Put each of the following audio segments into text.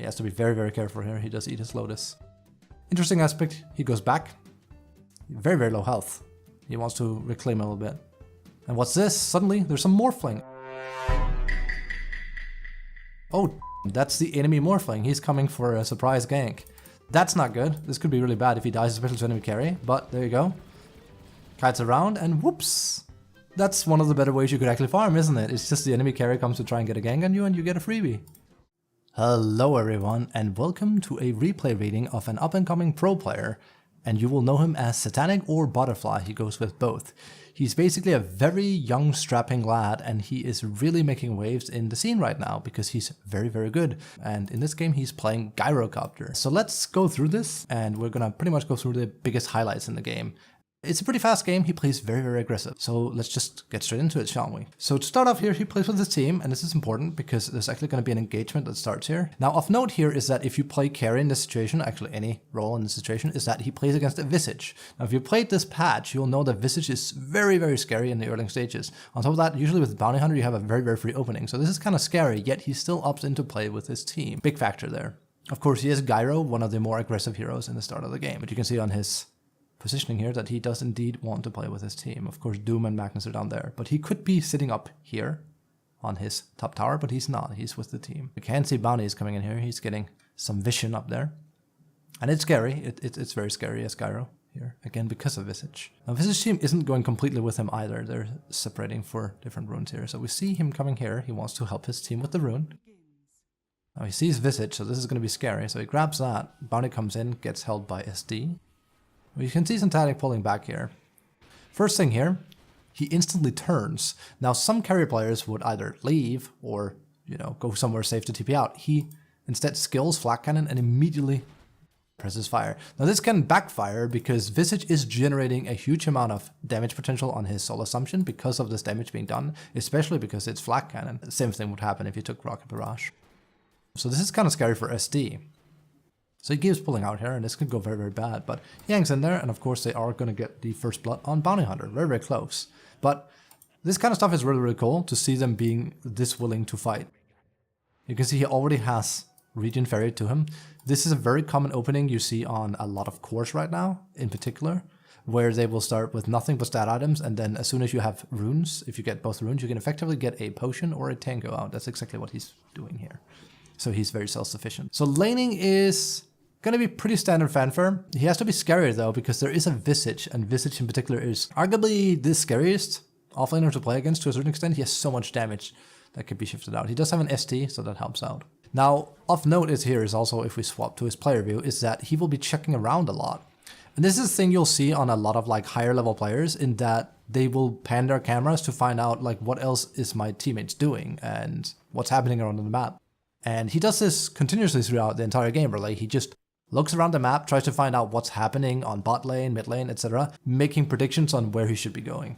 He has to be very, very careful here. He does eat his Lotus. Interesting aspect, he goes back. Very, very low health. He wants to reclaim a little bit. And what's this? Suddenly, there's some Morphling. Oh, that's the enemy Morphling. He's coming for a surprise gank. That's not good. This could be really bad if he dies, especially to enemy carry. But there you go. Kites around and whoops. That's one of the better ways you could actually farm, isn't it? It's just the enemy carry comes to try and get a gank on you and you get a freebie. Hello everyone and welcome to a replay reading of an up-and-coming pro player. And you will know him as Satanic or Butterfly, he goes with both. He's basically a very young strapping lad and he is really making waves in the scene right now because he's very, very good. And in this game he's playing Gyrocopter. So let's go through this and we're gonna pretty much go through the biggest highlights in the game. It's a pretty fast game, he plays very, very aggressive. So let's just get straight into it, shall we? So to start off here, he plays with his team, and this is important because there's actually going to be an engagement that starts here. Now of note here is that if you play carry in this situation, actually any role in this situation, is that he plays against a Visage. Now if you played this patch, you'll know that Visage is very, very scary in the early stages. On top of that, usually with Bounty Hunter, you have a very, very free opening. So this is kind of scary, yet he still ups into play with his team. Big factor there. Of course, he is Gyro, one of the more aggressive heroes in the start of the game, but you can see on his positioning here that he does indeed want to play with his team. Of course, Doom and Magnus are down there, but he could be sitting up here on his top tower, but he's not. He's with the team. You can see bounties coming in here. He's getting some vision up there. And it's scary. It's very scary as Gyro here, again, because of Visage. Now, Visage team isn't going completely with him either. They're separating for different runes here. So we see him coming here. He wants to help his team with the rune. Now he sees Visage, so this is going to be scary. So he grabs that. Bounty comes in, gets held by SD. You can see Satanic pulling back here. First thing here, he instantly turns. Now some carry players would either leave or, go somewhere safe to TP out. He instead skills Flak Cannon and immediately presses fire. Now this can backfire because Visage is generating a huge amount of damage potential on his Soul Assumption because of this damage being done, especially because it's Flak Cannon. The same thing would happen if you took Rocket Barrage. So this is kind of scary for SD. So he keeps pulling out here, and this could go very, very bad. But he hangs in there, and of course they are going to get the first blood on Bounty Hunter. Very, very close. But this kind of stuff is really, really cool to see them being this willing to fight. You can see he already has Regen Fairy to him. This is a very common opening you see on a lot of cores right now, in particular, where they will start with nothing but stat items, and then as soon as you have runes, if you get both runes, you can effectively get a potion or a tango out. That's exactly what he's doing here. So he's very self-sufficient. So laning is gonna be pretty standard fanfare. He has to be scarier though, because there is a Visage, and Visage in particular is arguably the scariest offlaner to play against to a certain extent. He has so much damage that could be shifted out. He does have an ST, so that helps out. Now, of note is here is also, if we swap to his player view, is that he will be checking around a lot. And this is a thing you'll see on a lot of like higher level players, in that they will pan their cameras to find out like what else is my teammates doing and what's happening around the map. And he does this continuously throughout the entire game, really. He just looks around the map, tries to find out what's happening on bot lane, mid lane, etc., making predictions on where he should be going.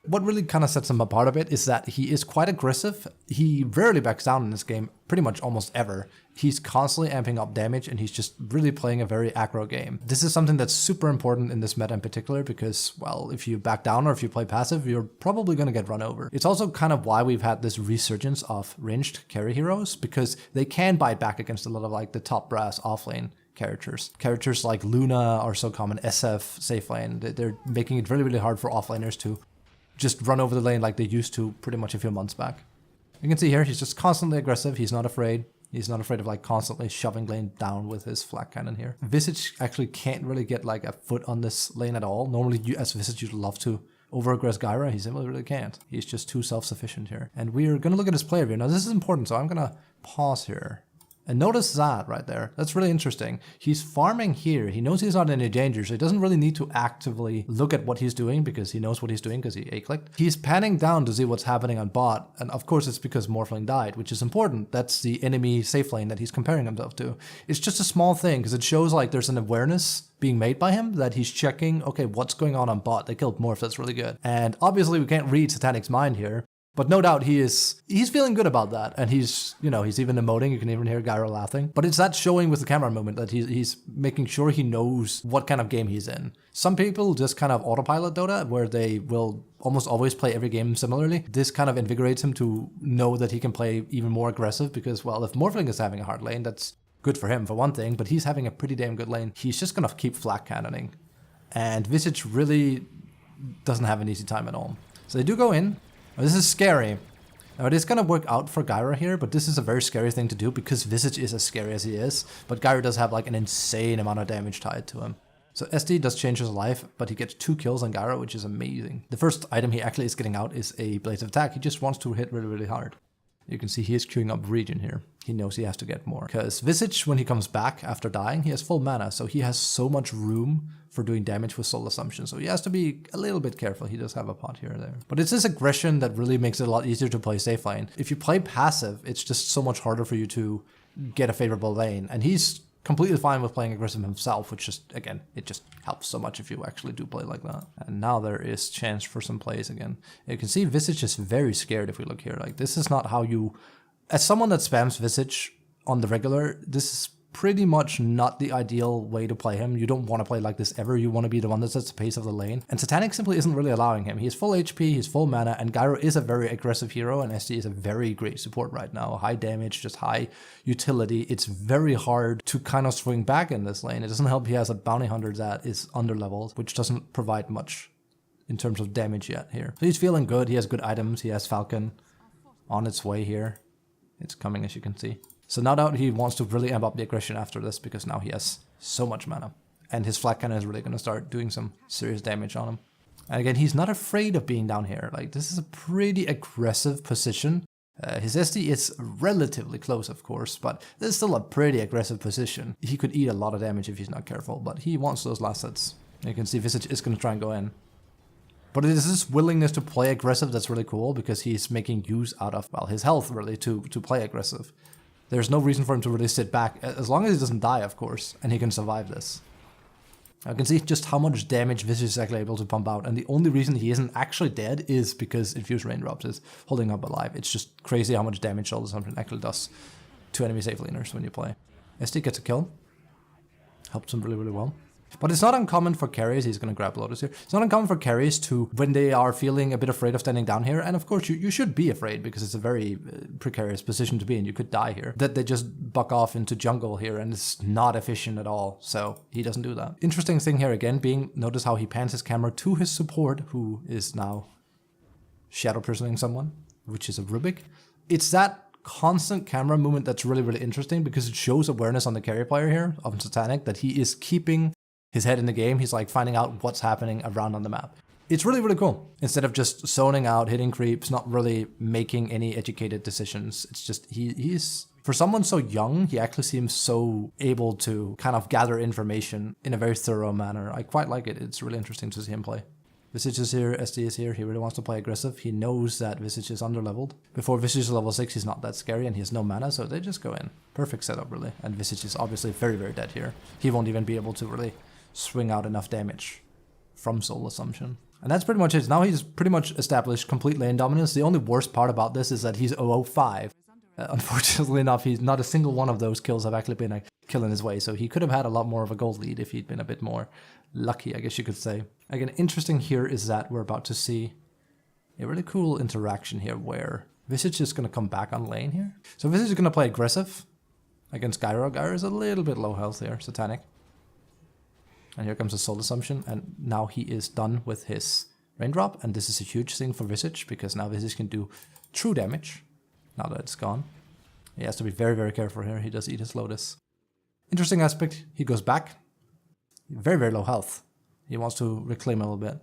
What really kind of sets him apart a bit is that he is quite aggressive. He rarely backs down in this game, pretty much almost ever. He's constantly amping up damage and he's just really playing a very aggro game. This is something that's super important in this meta in particular because, well, if you back down or if you play passive, you're probably going to get run over. It's also kind of why we've had this resurgence of ranged carry heroes, because they can bite back against a lot of like the top brass offlane characters. Characters like Luna are so common, SF, safe lane. They're making it really, really hard for offlaners to just run over the lane like they used to pretty much a few months back. You can see here, he's just constantly aggressive. He's not afraid. He's not afraid of like constantly shoving lane down with his Flak Cannon here. Visage actually can't really get like a foot on this lane at all. Normally you as Visage you'd love to over-aggress Gyra. He simply really can't. He's just too self-sufficient here. And we're gonna look at his player view. Now this is important, so I'm gonna pause here. And notice that right there. That's really interesting. He's farming here. He knows he's not in any danger, so he doesn't really need to actively look at what he's doing because he knows what he's doing because he A-clicked. He's panning down to see what's happening on bot. And of course, it's because Morphling died, which is important. That's the enemy safe lane that he's comparing himself to. It's just a small thing because it shows like there's an awareness being made by him that he's checking, okay, what's going on bot? They killed Morph, that's really good. And obviously we can't read Satanic's mind here. But no doubt he's feeling good about that. And he's even emoting. You can even hear Gyro laughing. But it's that showing with the camera movement that he's making sure he knows what kind of game he's in. Some people just kind of autopilot Dota, where they will almost always play every game similarly. This kind of invigorates him to know that he can play even more aggressive because, well, if Morphling is having a hard lane, that's good for him for one thing, but he's having a pretty damn good lane. He's just gonna keep flak cannoning. And Visage really doesn't have an easy time at all. So they do go in. Now, this is scary. Now it is gonna work out for Gyro here, but this is a very scary thing to do because Visage is as scary as he is. But Gyro does have like an insane amount of damage tied to him. So SD does change his life, but he gets 2 kills on Gyro, which is amazing. The first item he actually is getting out is a Blaze of Attack. He just wants to hit really, really hard. You can see he is queuing up Regen here. He knows he has to get more. Because Visage, when he comes back after dying, he has full mana, so he has so much room for doing damage with Soul Assumption. So he has to be a little bit careful. He does have a pot here or there. But it's this aggression that really makes it a lot easier to play safe lane. If you play passive, it's just so much harder for you to get a favorable lane. And he's completely fine with playing aggressive himself, which just, again, it just helps so much if you actually do play like that. And now there is chance for some plays again. You can see Visage is very scared if we look here. Like, this is not how you... As someone that spams Visage on the regular, this is pretty much not the ideal way to play him. You don't want to play like this ever. You want to be the one that sets the pace of the lane. And Satanic simply isn't really allowing him. He has full HP, he's full mana, and Gyro is a very aggressive hero, and SD is a very great support right now. High damage, just high utility. It's very hard to kind of swing back in this lane. It doesn't help he has a bounty hunter that is underleveled, which doesn't provide much in terms of damage yet here. So he's feeling good. He has good items. He has Falcon on its way here. It's coming, as you can see. So now that he wants to really amp up the aggression after this, because now he has so much mana. And his flak cannon is really going to start doing some serious damage on him. And again, he's not afraid of being down here. Like, this is a pretty aggressive position. His SD is relatively close, of course, but this is still a pretty aggressive position. He could eat a lot of damage if he's not careful, but he wants those last hits. You can see Visage is going to try and go in. But it is this willingness to play aggressive that's really cool, because he's making use out of, well, his health, really, to play aggressive. There's no reason for him to really sit back, as long as he doesn't die, of course, and he can survive this. I can see just how much damage Visage is actually able to pump out, and the only reason he isn't actually dead is because Infused Raindrops is holding up alive. It's just crazy how much damage Soul Assumption actually does to enemy safe laners when you play. SD gets a kill. Helps him really, really well. But it's not uncommon for carries, he's going to grab Lotus here, it's not uncommon for carries to, when they are feeling a bit afraid of standing down here, and of course you should be afraid because it's a very precarious position to be in, you could die here, that they just buck off into jungle here and it's not efficient at all, so he doesn't do that. Interesting thing here again being, notice how he pans his camera to his support, who is now shadow personing someone, which is a Rubik. It's that constant camera movement that's really, really interesting because it shows awareness on the carry player here, of Satanic, that he is keeping his head in the game. He's like finding out what's happening around on the map. It's really, really cool. Instead of just zoning out, hitting creeps, not really making any educated decisions. It's just, he's, for someone so young, he actually seems so able to kind of gather information in a very thorough manner. I quite like it. It's really interesting to see him play. Visage is here, SD is here, he really wants to play aggressive. He knows that Visage is underleveled. Before Visage is level 6, he's not that scary and he has no mana, so they just go in. Perfect setup, really. And Visage is obviously very, very dead here. He won't even be able to really swing out enough damage from Soul Assumption. And that's pretty much it. Now he's pretty much established complete lane dominance. The only worst part about this is that he's 0-5. Unfortunately enough, he's not a single one of those kills have actually been a kill in his way, so he could have had a lot more of a gold lead if he'd been a bit more lucky, I guess you could say. Again, interesting here is that we're about to see a really cool interaction here where Visage is going to come back on lane here. So Visage is going to play aggressive against Gyro. Gyro is a little bit low health here, Satanic. And here comes the Soul Assumption, and now he is done with his Raindrop, and this is a huge thing for Visage, because now Visage can do true damage, now that it's gone. He has to be very, very careful here. He does eat his Lotus. Interesting aspect, he goes back. Very, very low health. He wants to reclaim a little bit.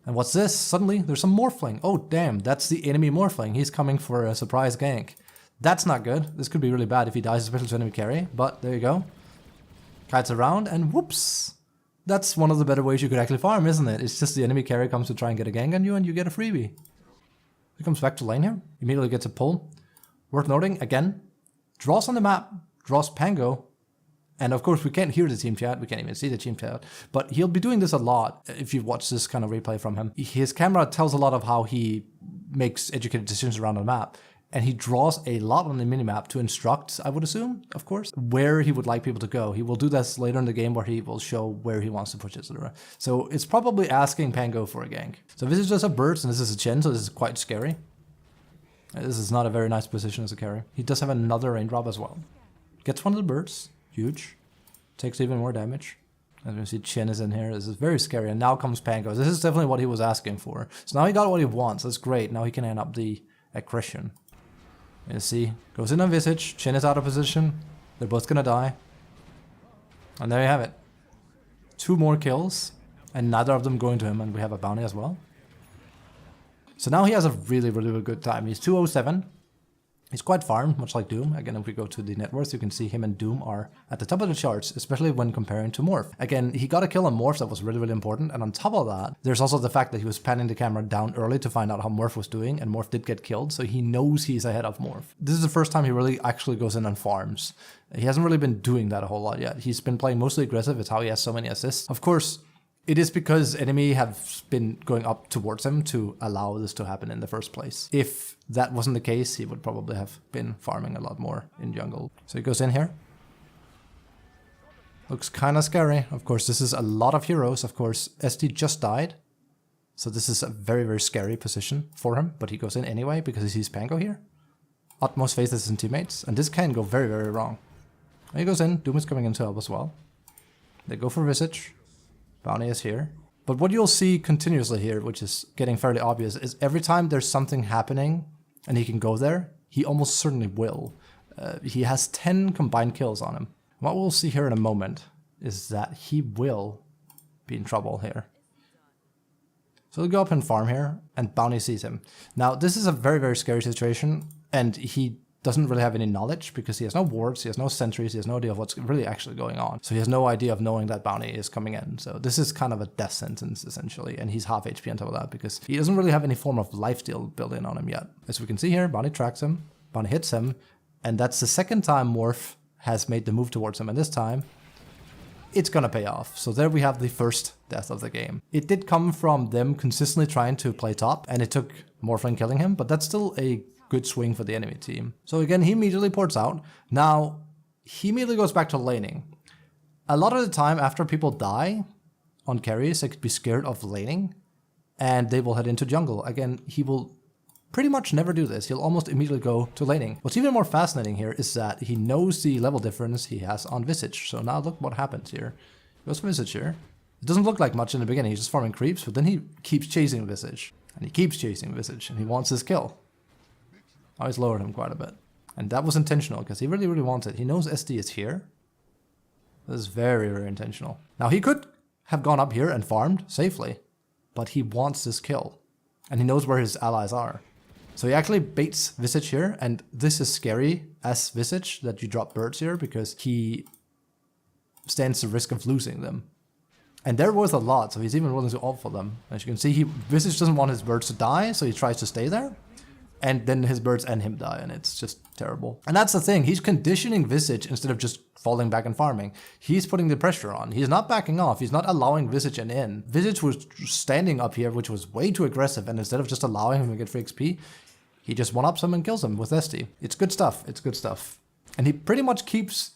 And what's this? Suddenly, there's some Morphling. Oh, damn, that's the enemy Morphling. He's coming for a surprise gank. That's not good. This could be really bad if he dies, especially to enemy carry, but there you go. Kites around, and whoops! That's one of the better ways you could actually farm, isn't it? It's just the enemy carry comes to try and get a gank on you and you get a freebie. He comes back to lane here, immediately gets a pull. Worth noting, again, draws on the map, draws Pango, and of course we can't hear the team chat, we can't even see the team chat, but he'll be doing this a lot if you watch this kind of replay from him. His camera tells a lot of how he makes educated decisions around the map. And he draws a lot on the minimap to instruct, I would assume, of course, where he would like people to go. He will do this later in the game where he will show where he wants to push, etc. So it's probably asking Pango for a gank. So this is just a burst and this is a Chen, so this is quite scary. This is not a very nice position as a carry. He does have another raindrop as well. Gets one of the birds, huge. Takes even more damage. As you see, Chen is in here. This is very scary. And now comes Pango. This is definitely what he was asking for. So now he got what he wants. That's great. Now he can end up the aggression. You see, goes in on Visage, Chen is out of position, they're both gonna die. And there you have it. 2 more kills, and neither of them going to him, and we have a bounty as well. So now he has a really, really good time. He's 207. He's quite farmed, much like Doom. Again, if we go to the net worth, you can see him and Doom are at the top of the charts, especially when comparing to Morph. Again, he got a kill on Morph that was really, really important. And on top of that, there's also the fact that he was panning the camera down early to find out how Morph was doing, and Morph did get killed, so he knows he's ahead of Morph. This is the first time he really actually goes in and farms. He hasn't really been doing that a whole lot yet. He's been playing mostly aggressive. It's how he has so many assists. Of course, it is because enemy have been going up towards him to allow this to happen in the first place. If that wasn't the case, he would probably have been farming a lot more in jungle. So he goes in here. Looks kind of scary. Of course, this is a lot of heroes. Of course, SD just died. So this is a very, very scary position for him. But he goes in anyway because he sees Pango here. Utmost faith is in teammates. And this can go very, very wrong. And he goes in. Doom is coming in to help as well. They go for Visage. Bounty is here. But what you'll see continuously here, which is getting fairly obvious, is every time there's something happening and he can go there, he almost certainly will. He has 10 combined kills on him. What we'll see here in a moment is that he will be in trouble here. So he'll go up and farm here, and Bounty sees him. Now, this is a very, very scary situation, and he doesn't really have any knowledge because he has no wards, he has no sentries, he has no idea of what's really actually going on. So he has no idea of knowing that Bounty is coming in. So this is kind of a death sentence, essentially, and he's half HP on top of that because he doesn't really have any form of lifesteal built in on him yet. As we can see here, Bounty tracks him, Bounty hits him, and that's the second time Morph has made the move towards him, and this time it's gonna pay off. So there we have the first death of the game. It did come from them consistently trying to play top, and it took Morphling killing him, but that's still a good swing for the enemy team. So again, he immediately ports out. Now, he immediately goes back to laning. A lot of the time after people die on carries, they could be scared of laning, and they will head into jungle. Again, he will pretty much never do this. He'll almost immediately go to laning. What's even more fascinating here is that he knows the level difference he has on Visage. So now look what happens here. He goes for Visage here. It doesn't look like much in the beginning. He's just farming creeps, but then he keeps chasing Visage. And he keeps chasing Visage, and he wants his kill. Now he's lowered him quite a bit. And that was intentional, because he really, really wants it. He knows SD is here. This is very, very intentional. Now he could have gone up here and farmed safely, but he wants this kill. And he knows where his allies are. So he actually baits Visage here, and this is scary as Visage, that you drop birds here, because he stands the risk of losing them. And they're worth a lot, so he's even willing to ult for them. As you can see, Visage doesn't want his birds to die, so he tries to stay there. And then his birds and him die, and it's just terrible. And that's the thing, he's conditioning Visage instead of just falling back and farming. He's putting the pressure on. He's not backing off. He's not allowing Visage in. Visage was standing up here, which was way too aggressive, and instead of just allowing him to get free XP, he just one-ups him and kills him with SD. It's good stuff. It's good stuff. And he pretty much keeps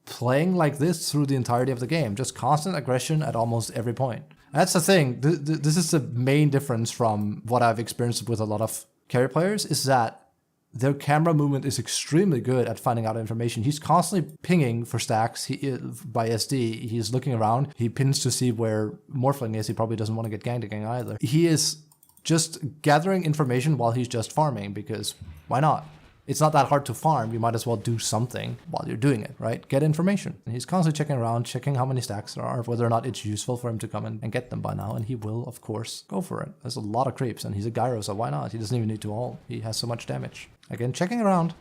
playing like this through the entirety of the game. Just constant aggression at almost every point. And that's the thing. This is the main difference from what I've experienced with a lot of carry players, is that their camera movement is extremely good at finding out information. He's constantly pinging for stacks by SD. He's looking around. He pins to see where Morphling is. He probably doesn't want to get ganked again either. He is just gathering information while he's just farming, because why not? It's not that hard to farm. You might as well do something while you're doing it, right? Get information. And he's constantly checking around, checking how many stacks there are, whether or not it's useful for him to come in and get them by now. And he will, of course, go for it. There's a lot of creeps, and he's a gyro, so why not? He doesn't even need to ult. He has so much damage. Again, checking around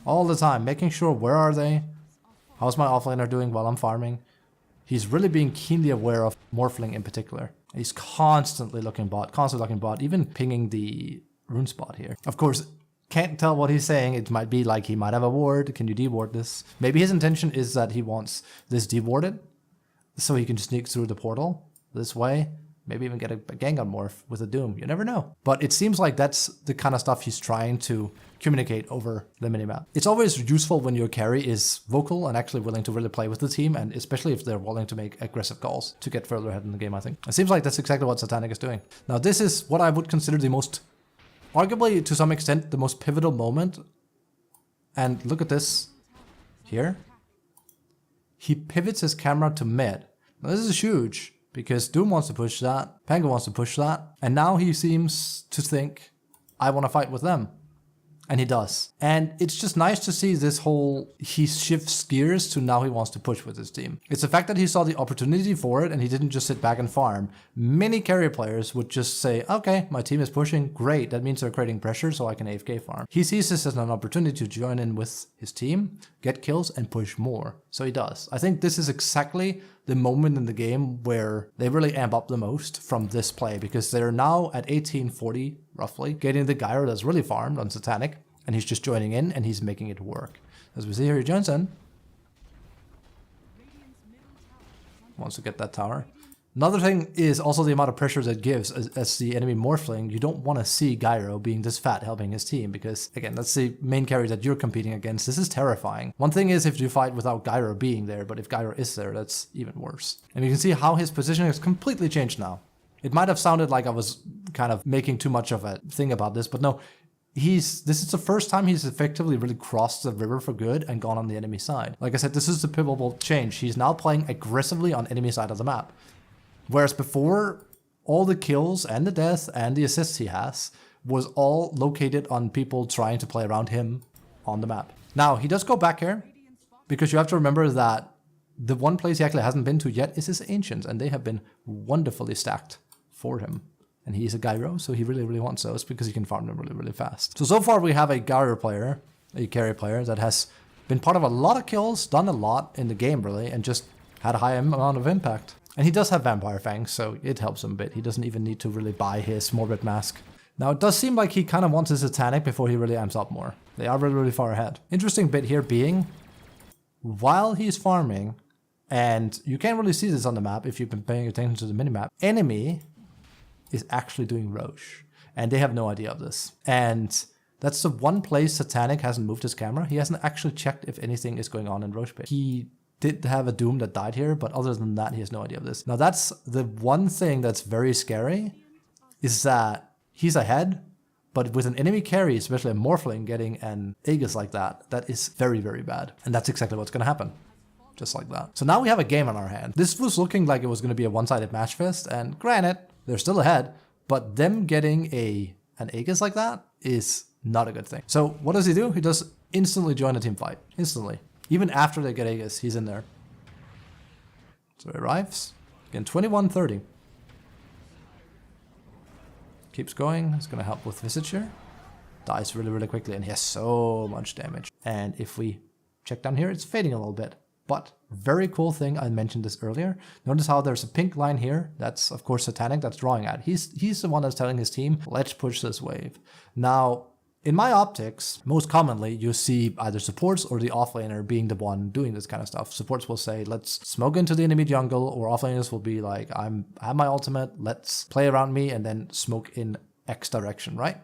all the time, making sure where are they? How's my offlaner doing while I'm farming? He's really being keenly aware of Morphling in particular. He's constantly looking bot, even pinging the rune spot here. Of course, can't tell what he's saying. It might be like he might have a ward. Can you deward this? Maybe his intention is that he wants this dewarded so he can just sneak through the portal this way. Maybe even get a gank on Morph with a Doom. You never know. But it seems like that's the kind of stuff he's trying to communicate over the minimap. It's always useful when your carry is vocal and actually willing to really play with the team, and especially if they're willing to make aggressive calls to get further ahead in the game, I think. It seems like that's exactly what Satanic is doing. Now, this is what I would consider the most, arguably to some extent, the most pivotal moment. And look at this here. He pivots his camera to mid. Now, this is huge, because Doom wants to push that, Pango wants to push that, and now he seems to think, I want to fight with them. And he does. And it's just nice to see this whole, he shifts gears to now he wants to push with his team. It's the fact that he saw the opportunity for it and he didn't just sit back and farm. Many carry players would just say, okay, my team is pushing, great, that means they're creating pressure so I can AFK farm. He sees this as an opportunity to join in with his team, get kills and push more. So he does. I think this is exactly the moment in the game where they really amp up the most from this play, because they're now at 1840 roughly, getting the gyro that's really farmed on Satanic, and he's just joining in and he's making it work. As we see here, he joins in. Wants to get that tower. Another thing is also the amount of pressure that gives as the enemy morphling. You don't want to see Gyro being this fat helping his team, because again, that's the main carry that you're competing against. This is terrifying. One thing is if you fight without Gyro being there, but if Gyro is there, that's even worse. And you can see how his position has completely changed now. It might have sounded like I was kind of making too much of a thing about this, but no, this is the first time he's effectively really crossed the river for good and gone on the enemy side. Like I said, this is the pivotal change. He's now playing aggressively on enemy side of the map. Whereas before, all the kills and the deaths and the assists he has was all located on people trying to play around him on the map. Now, he does go back here, because you have to remember that the one place he actually hasn't been to yet is his Ancients, and they have been wonderfully stacked for him. And he's a Gyro, so he really, really wants those because he can farm them really, really fast. So far we have a Gyro player, a carry player, that has been part of a lot of kills, done a lot in the game really, and just had a high amount of impact. And he does have Vampire Fangs, so it helps him a bit. He doesn't even need to really buy his Morbid Mask. Now, it does seem like he kind of wants his Satanic before he really amps up more. They are really, really far ahead. Interesting bit here being, while he's farming, and you can't really see this on the map if you've been paying attention to the minimap, enemy is actually doing Roche. And they have no idea of this. And that's the one place Satanic hasn't moved his camera. He hasn't actually checked if anything is going on in Roche pit. He did have a Doom that died here, but other than that, he has no idea of this. Now, that's the one thing that's very scary, is that he's ahead, but with an enemy carry, especially a Morphling getting an Aegis like that, that is very, very bad. And that's exactly what's going to happen. Just like that. So now we have a game on our hand. This was looking like it was going to be a one-sided match fest, and granted, they're still ahead, but them getting an Aegis like that is not a good thing. So what does he do? He does instantly join a team fight. Instantly. Even after they get Aegis, he's in there. So he arrives. Again, 21-30. Keeps going. It's going to help with Visage here. Dies really, really quickly, and he has so much damage. And if we check down here, it's fading a little bit. But very cool thing, I mentioned this earlier. Notice how there's a pink line here. That's, of course, Satanic that's drawing at. He's the one that's telling his team, let's push this wave. Now, in my optics, most commonly, you see either supports or the offlaner being the one doing this kind of stuff. Supports will say, let's smoke into the enemy jungle, or offlaners will be like, I have my ultimate, let's play around me and then smoke in X direction, right?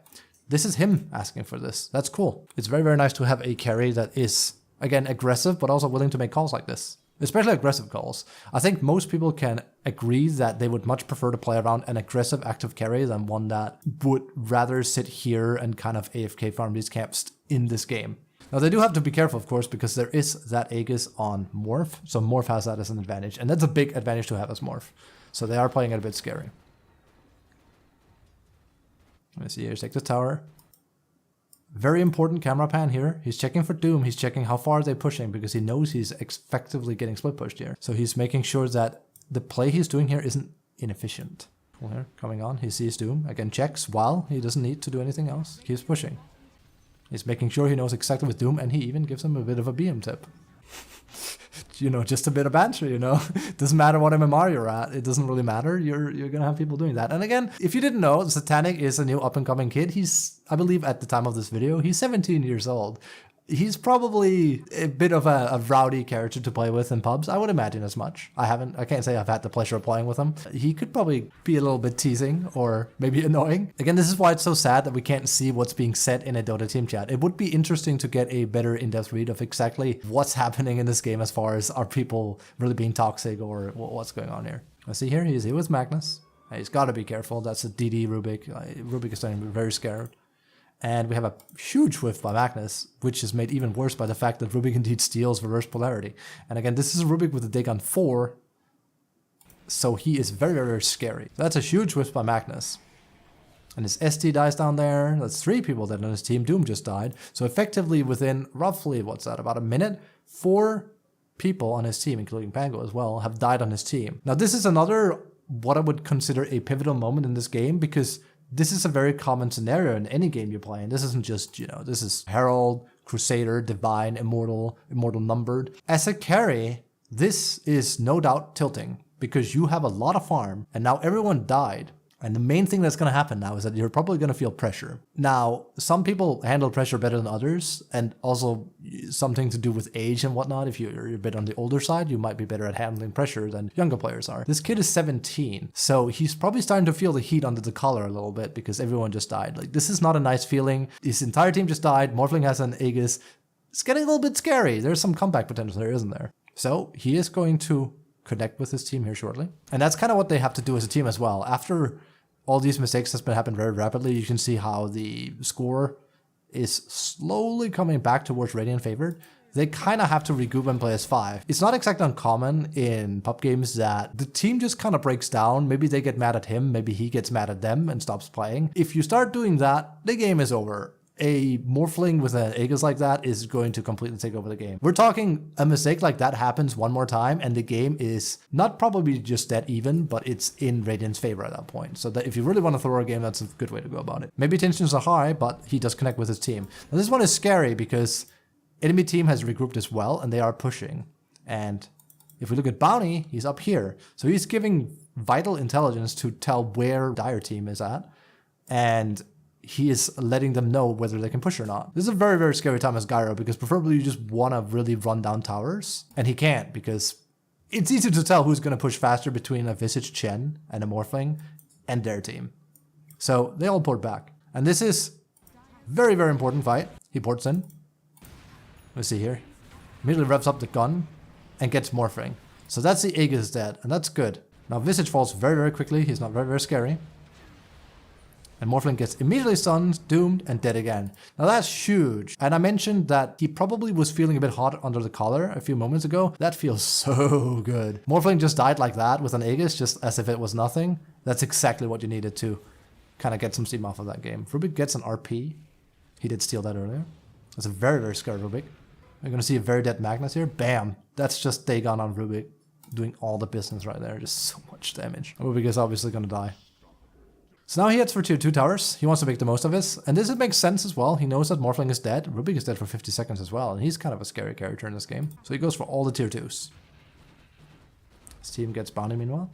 This is him asking for this. That's cool. It's very, very nice to have a carry that is, again, aggressive, but also willing to make calls like this. Especially aggressive calls. I think most people can agree that they would much prefer to play around an aggressive active carry than one that would rather sit here and kind of AFK farm these camps in this game. Now they do have to be careful, of course, because there is that Aegis on Morph, so Morph has that as an advantage, and that's a big advantage to have as Morph. So they are playing it a bit scary. Let me see here, take the tower. Very important camera pan here. He's checking for Doom. He's checking how far they're pushing because he knows he's effectively getting split pushed here. So he's making sure that the play he's doing here isn't inefficient. Cool here, coming on. He sees Doom. Again, checks while he doesn't need to do anything else. Keeps pushing. He's making sure he knows exactly with Doom, and he even gives him a bit of a BM tip. You know, just a bit of banter, you know. Doesn't matter what MMR you're at. It doesn't really matter. You're gonna have people doing that. And again, if you didn't know, Satanic is a new up-and-coming kid. He's, I believe at the time of this video, he's 17 years old. He's probably a bit of a rowdy character to play with in pubs. I would imagine as much. I can't say I've had the pleasure of playing with him. He could probably be a little bit teasing or maybe annoying. Again, this is why it's so sad that we can't see what's being said in a Dota team chat. It would be interesting to get a better in-depth read of exactly what's happening in this game as far as are people really being toxic or what's going on here. Let's see here, he's here with Magnus. He's got to be careful. That's a DD Rubik. Rubik is starting to be very scared. And we have a huge whiff by Magnus, which is made even worse by the fact that Rubik indeed steals reverse polarity. And again, this is a Rubik with a dig on 4, so he is very, very scary. That's a huge whiff by Magnus. And his ST dies down there. That's 3 people that on his team. Doom just died. So effectively within roughly, what's that, about a minute, 4 people on his team, including Pango as well, have died on his team. Now this is another, what I would consider a pivotal moment in this game, because this is a very common scenario in any game you play, and this isn't just, this is Herald, Crusader, Divine, Immortal, Immortal Numbered. As a carry, this is no doubt tilting, because you have a lot of farm, and now everyone died. And the main thing that's going to happen now is that you're probably going to feel pressure. Now, some people handle pressure better than others, and also something to do with age and whatnot. If you're a bit on the older side, you might be better at handling pressure than younger players are. This kid is 17, so he's probably starting to feel the heat under the collar a little bit because everyone just died. Like, this is not a nice feeling. His entire team just died. Morphling has an Aegis. It's getting a little bit scary. There's some comeback potential there, isn't there? So he is going to connect with his team here shortly. And that's kind of what they have to do as a team as well. After all these mistakes that's been happening very rapidly, you can see how the score is slowly coming back towards Radiant favored. They kind of have to regroup and play as 5. It's not exactly uncommon in pub games that the team just kind of breaks down. Maybe they get mad at him, maybe he gets mad at them and stops playing. If you start doing that, the game is over. A Morphling with an Aegis like that is going to completely take over the game. We're talking a mistake like that happens one more time and the game is not probably just dead even, but it's in Radiant's favor at that point. So that if you really want to throw a game, that's a good way to go about it. Maybe tensions are high, but he does connect with his team. Now this one is scary because enemy team has regrouped as well and they are pushing. And if we look at Bounty, he's up here. So he's giving vital intelligence to tell where Dire team is at. And he is letting them know whether they can push or not. This is a very, very scary time as Gyro because preferably you just want to really run down towers. And he can't because it's easy to tell who's going to push faster between a Visage Chen and a Morphling and their team. So they all port back. And this is very, very important fight. He ports in. Let's see here. Immediately revs up the gun and gets Morphling. So that's the Aegis dead, and that's good. Now Visage falls very, very quickly. He's not very, very scary. And Morphling gets immediately stunned, doomed, and dead again. Now that's huge. And I mentioned that he probably was feeling a bit hot under the collar a few moments ago. That feels so good. Morphling just died like that with an Aegis, just as if it was nothing. That's exactly what you needed to kind of get some steam off of that game. Rubik gets an RP. He did steal that earlier. That's a very, very scary Rubik. We're going to see a very dead Magnus here. Bam. That's just Dagon on Rubik doing all the business right there. Just so much damage. Rubik is obviously going to die. So now he heads for two towers. He wants to make the most of this. And this makes sense as well. He knows that Morphling is dead. Rubik is dead for 50 seconds as well. And he's kind of a scary character in this game. So he goes for all the tier 2s. His team gets Bounty meanwhile.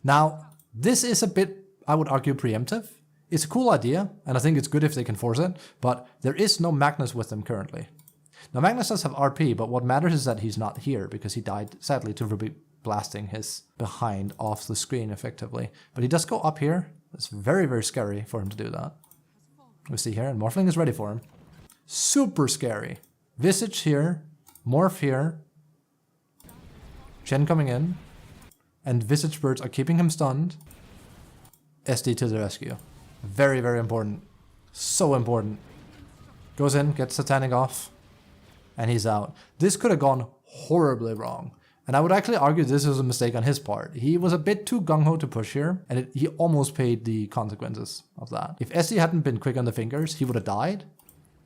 Now, this is a bit, I would argue, preemptive. It's a cool idea. And I think it's good if they can force it. But there is no Magnus with them currently. Now, Magnus does have RP. But what matters is that he's not here. Because he died, sadly, to Rubik blasting his behind off the screen effectively. But he does go up here. It's very, very scary for him to do that. We see here, and Morphling is ready for him. Super scary. Visage here, Morph here. Chen coming in. And Visage birds are keeping him stunned. SD to the rescue. Very, very important. So important. Goes in, gets Satanic off. And he's out. This could have gone horribly wrong. And I would actually argue this was a mistake on his part. He was a bit too gung-ho to push here, and he almost paid the consequences of that. If SD hadn't been quick on the fingers, he would have died,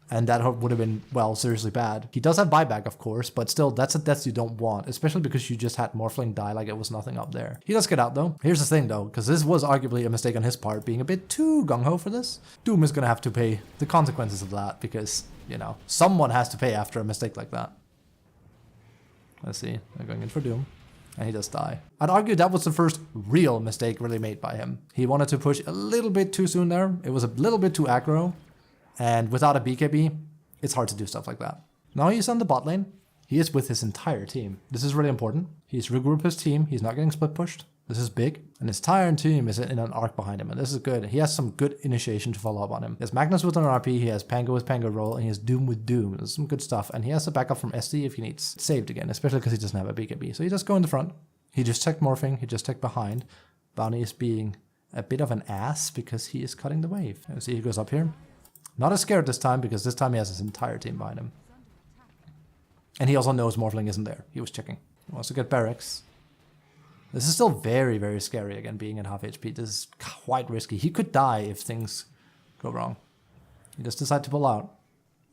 and that would have been, well, seriously bad. He does have buyback, of course, but still, that's a death you don't want, especially because you just had Morphling die like it was nothing up there. He does get out, though. Here's the thing, though, because this was arguably a mistake on his part, being a bit too gung-ho for this. Doom is going to have to pay the consequences of that, because, someone has to pay after a mistake like that. Let's see, they're going in for Doom, and he does die. I'd argue that was the first real mistake really made by him. He wanted to push a little bit too soon there. It was a little bit too aggro, and without a BKB, it's hard to do stuff like that. Now he's on the bot lane. He is with his entire team. This is really important. He's regrouped his team. He's not getting split pushed. This is big. And his entire team is in an arc behind him. And this is good. He has some good initiation to follow up on him. He has Magnus with an RP. He has Pango with Pango roll. And he has Doom with Doom. This is some good stuff. And he has a backup from SD if he needs saved again. Especially because he doesn't have a BKB. So he just go in the front. He just checked morphing. He just checked behind. Bounty is being a bit of an ass because he is cutting the wave. And see, he goes up here. Not as scared this time because this time he has his entire team behind him. And he also knows Morphling isn't there. He was checking. He wants to get barracks. This is still very, very scary again, being at half HP. This is quite risky. He could die if things go wrong. He just decided to pull out.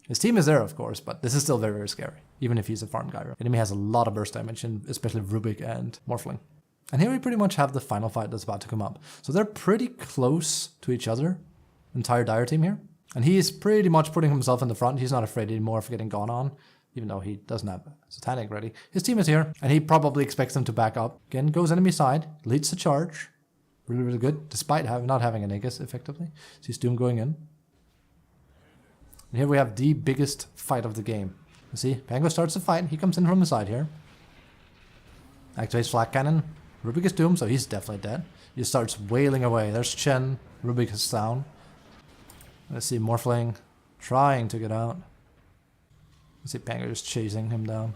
His team is there, of course, but this is still very, very scary, even if he's a farm guy. Enemy has a lot of burst damage, especially Rubik and Morphling. And here we pretty much have the final fight that's about to come up. So they're pretty close to each other, entire Dire team here. And he is pretty much putting himself in the front. He's not afraid anymore of getting gone on, even though he doesn't have Satanic ready. His team is here, and he probably expects them to back up. Again, goes enemy side, leads the charge. Really, really good, despite not having a Negus, effectively. Sees Doom going in. And here we have the biggest fight of the game. You see, Pango starts the fight. He comes in from the side here. Activates Flak Cannon. Rubik is doomed, so he's definitely dead. He starts wailing away. There's Chen. Rubik is down. Let's see, Morphling trying to get out. Let's see, Pango just chasing him down.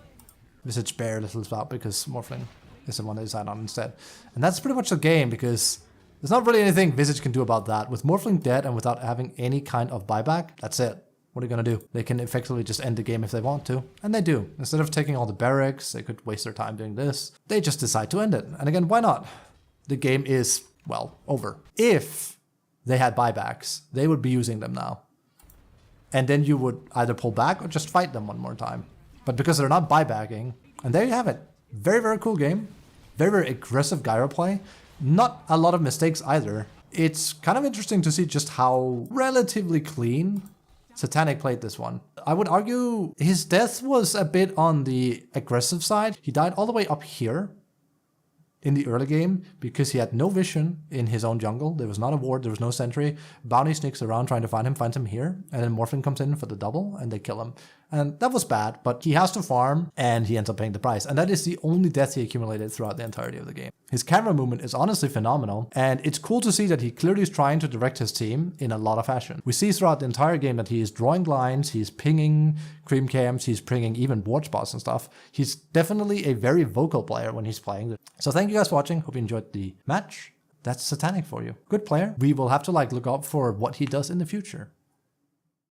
Visage bare little spot because Morphling is the one they decide on instead. And that's pretty much the game because there's not really anything Visage can do about that. With Morphling dead and without having any kind of buyback, that's it. What are you going to do? They can effectively just end the game if they want to. And they do. Instead of taking all the barracks, they could waste their time doing this. They just decide to end it. And again, why not? The game is, well, over. If they had buybacks, they would be using them now. And then you would either pull back or just fight them one more time. But because they're not buybacking, and there you have it. Very, very cool game. Very, very aggressive gyro play. Not a lot of mistakes either. It's kind of interesting to see just how relatively clean Satanic played this one. I would argue his death was a bit on the aggressive side. He died all the way up here in the early game because he had no vision in his own jungle. There was not a ward, there was no sentry. Bounty sneaks around trying to find him, finds him here, and then Morphling comes in for the double and they kill him. And that was bad, but he has to farm and he ends up paying the price. And that is the only death he accumulated throughout the entirety of the game. His camera movement is honestly phenomenal, and it's cool to see that he clearly is trying to direct his team in a lot of fashion. We see throughout the entire game that he is drawing lines, he's pinging cream camps, he's pinging even ward spots and stuff. He's definitely a very vocal player when he's playing. So thank you guys for watching. Hope you enjoyed the match. That's Satanic for you. Good player. We will have to look up for what he does in the future.